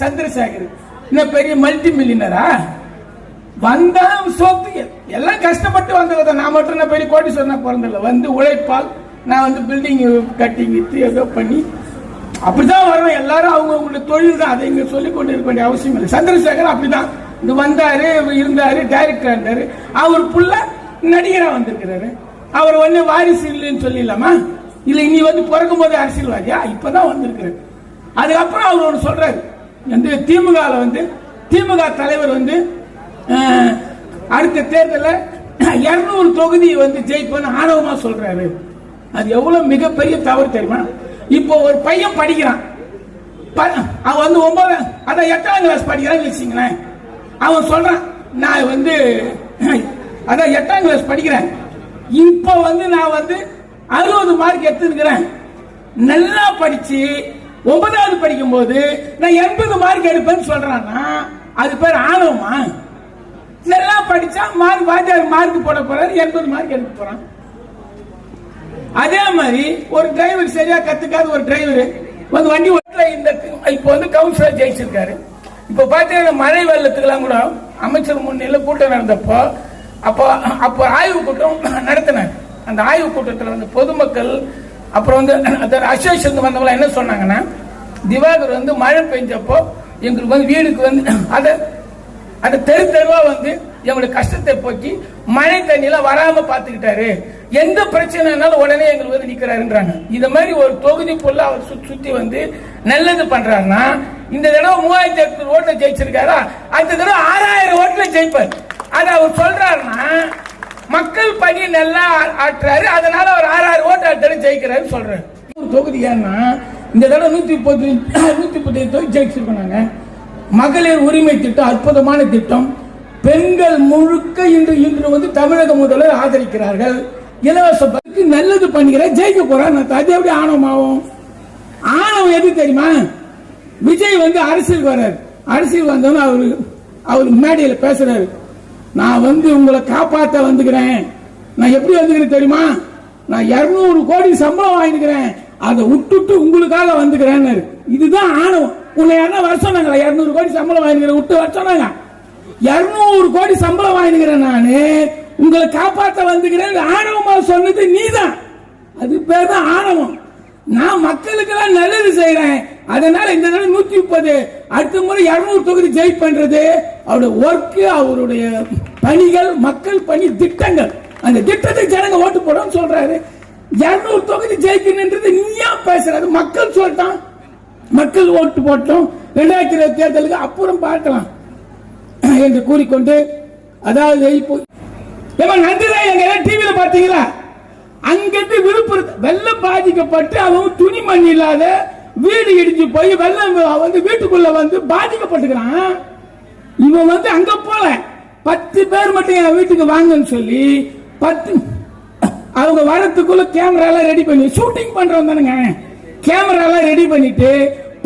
சந்திரசேகர் என்ன பெரிய மல்டி மில்லியனரா? வந்தா சொத்து எல்லாம் கஷ்டப்பட்டு வந்தவங்க. நான் மட்டும் பெரிய கோடீஸ்வரனா பிறந்தல. வந்து உழைப்பால் நான் வந்து பில்டிங் கட்டிங் ஏதோ பண்ணி அப்படிதான் வரும். எல்லாரும் அவங்களுடைய தொழில் தான். அதை இங்க சொல்லிக் கொண்டு இருக்க வேண்டிய அவசியம் இல்லை. சந்திரசேகர் அப்படிதான் இங்க வந்தாரு, இருந்தாரு, டைரக்டர் இருந்தாரு. அவர் புள்ள நடிகரா வந்திருக்கிறாரு. அவர் வந்து வாரிசு இல்லைன்னு சொல்லிடலாமா? இல்ல இனி வந்து பிறக்கும் போது அரசியல்வாதியா? இப்பதான் வந்திருக்கிறாரு. அதுக்கப்புறம் அவர் ஒன்று சொல்றாரு, வந்து திமுக வந்து திமுக தலைவர் வந்து அடுத்த தேர்தலில் 200 தொகுதி வந்து ஜெயிப்பேன்னு ஆணவமா சொல்றாரு. அது எவ்வளவு மிகப்பெரிய தவறு தெரியுமா? இப்போ ஒரு பையன் படிக்கிறான், அவன் வந்து 8ஆம் கிளாஸ் படிக்கிறான்னு வச்சுங்களேன். அவன் சொல்றான், நான் வந்து 8ஆம் கிளாஸ் படிக்கிறேன், இப்ப வந்து நான் வந்து 60 மார்க் எடுத்துருக்கிறேன். நல்லா படிச்சு 9வது படிக்கும் போது நான் 80 மார்க் எடுப்பேன்னு சொல்றான்னா அது பேர் ஆணவமா? நல்லா படிச்சா மார்க் போட போறாரு, 80 மார்க் எடுக்க போறான். அதே மாதிரி ஒரு டிரைவர் சரியா கத்துக்காத ஒரு டிரைவர் வந்து வண்டி ஓட்டல. இந்த இப்ப வந்து கவுன்சிலர் ஜெயிச்சிருக்காரு. இப்ப பாத்தீங்கன்னா மழை வெள்ளத்துக்கெல்லாம் கூட அமைச்சர் முன்னிலையில் கூட்டம் நடந்தப்போ அப்போ ஆய்வு கூட்டம் நடத்தினார். அந்த ஆய்வு கூட்டத்தில் வந்து பொதுமக்கள் அப்புறம் வந்து அசோசியேஷன் வந்தவங்க என்ன சொன்னாங்கன்னா, திவாகர் வந்து மழை பெஞ்சப்போ எங்களுக்கு வந்து வீடுக்கு வந்து அதை தெருவா வந்து எங்களுடைய கஷ்டத்தை போக்கி மழை தண்ணியெல்லாம் வராம பாத்துக்கிட்டாரு. எந்த பிரச்சனைனாலும் உடனே எங்களுக்கு வந்து நிக்கிறாருன்றாங்க. இந்த மாதிரி ஒரு தொகுதி ஃபுல்லா அவர் சுத்தி வந்து நல்லது பண்றாருன்னா, இந்த தடவை 3800 ஓட்டுல ஜெயிச்சிருக்காரா, அடுத்த தடவை 6000 ஓட்டுல ஜெயிப்பார். அது அவர் சொல்றாருன்னா மக்கள் பணி நல்லா ஆற்றுறாரு, அதனால அவர் 6000 ஓட்டு அடுத்த ஜெயிக்கிறாரு சொல்றாரு. தொகுதி ஏன்னா இந்த தடவை 130 தொகுதி ஜெயிச்சிருக்காங்க. மகளிர் உரிமை திட்டம் அற்புதமான திட்டம். பெண்கள் முழுக்க இன்று வந்து தமிழக முதல்வர் ஆதரிக்கிறார்கள். இலவச பஸ்ஸுக்கு நல்லது பண்ணுகிற ஜெயிக்க போறார். அது எப்படி ஆணவமாகும்? ஆணவம் எது தெரியுமா? விஜய் வந்து அரசியல் வர்றாரு. அரசியல் வந்தோன்னு அவரு மேடையில பேசுறாரு, நான் வந்து உங்களை காப்பாற்ற வந்துக்கிறேன். நான் எப்படி வந்துக்கிறேன் தெரியுமா? நான் 200 கோடி சம்பளம் வாங்கிக்கிறேன், அதை விட்டுட்டு உங்களுக்காக வந்துக்கிறேன். இதுதான் ஆணவம். உன்னை யாரா வர சொன்னாங்களா? 200 கோடி சம்பளம் வாங்கிக்கிறேன் விட்டு வர சொன்னாங்க? 200 கோடி சம்பளம் வாங்கிக்கிறேன், நானு உங்களை காப்பாற்ற வந்துக்கிறேன். ஆணவமா சொன்னது நீதான். அது பேர் தான் ஆணவம். நான் மக்களுக்கு எல்லாம் நல்லது செய்யறேன், அதனால இந்த தடவை 130, அடுத்த முறை 200 தொகுதி ஜெயிப் பண்றது அவருடைய ஒர்க், அவருடைய பணிகள், மக்கள் பணி திட்டங்கள். அந்த திட்டத்துக்கு ஜனங்க ஓட்டு போடும் சொல்றாரு. 200 தொகுதி ஜெயிக்கணுன்றது நீயா பேசுறது? மக்கள் சொல்லிட்டான், மக்கள் ஓட்டு போட்டோம், 2020 தேர்தலுக்கு அப்புறம் பார்க்கலாம் என்று கூறிக்கொண்டு, அதாவது இப்போ நந்திதான் எங்க டிவியில பாத்தீங்களா, அங்கிருந்து விழுப்புரம் வெள்ளம் பாதிக்கப்பட்டு அவன் துணிமண் இல்லாத வீடு இடிஞ்சு போய் வெள்ளம் வந்து வீட்டுக்குள்ள வந்து பாதிக்கப்பட்டுக்கிறான். இவன் வந்து அங்க போல 10 பேர் மட்டும் என் வீட்டுக்கு வாங்கன்னு சொல்லி 10 அவங்க வரத்துக்குள்ள கேமரா எல்லாம் ரெடி பண்ணி ஷூட்டிங் பண்றவங்க தானுங்க. கேமரா எல்லாம் ரெடி பண்ணிட்டு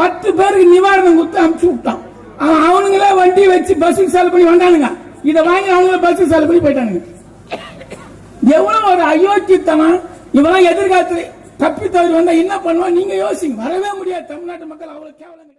10 பேருக்கு நிவாரணம் கொடுத்து அனுப்பிச்சு விட்டான். அவனுங்களே வண்டி வச்சு பஸ்ஸுக்கு செலவு பண்ணி வந்தானுங்க. இதை வாங்கி அவங்கள பஸ்ஸுக்கு செலவு பண்ணி போயிட்டானுங்க. எவ்வளவு ஒரு அயோக்கியத்தனம்! இவெல்லாம் எதிர்காலத்தில் தப்பி தவறி வந்தா என்ன பண்ணுவான் நீங்க யோசிங்க. வரவே முடியாது. தமிழ்நாட்டு மக்கள் அவ்வளவு கேவலம்.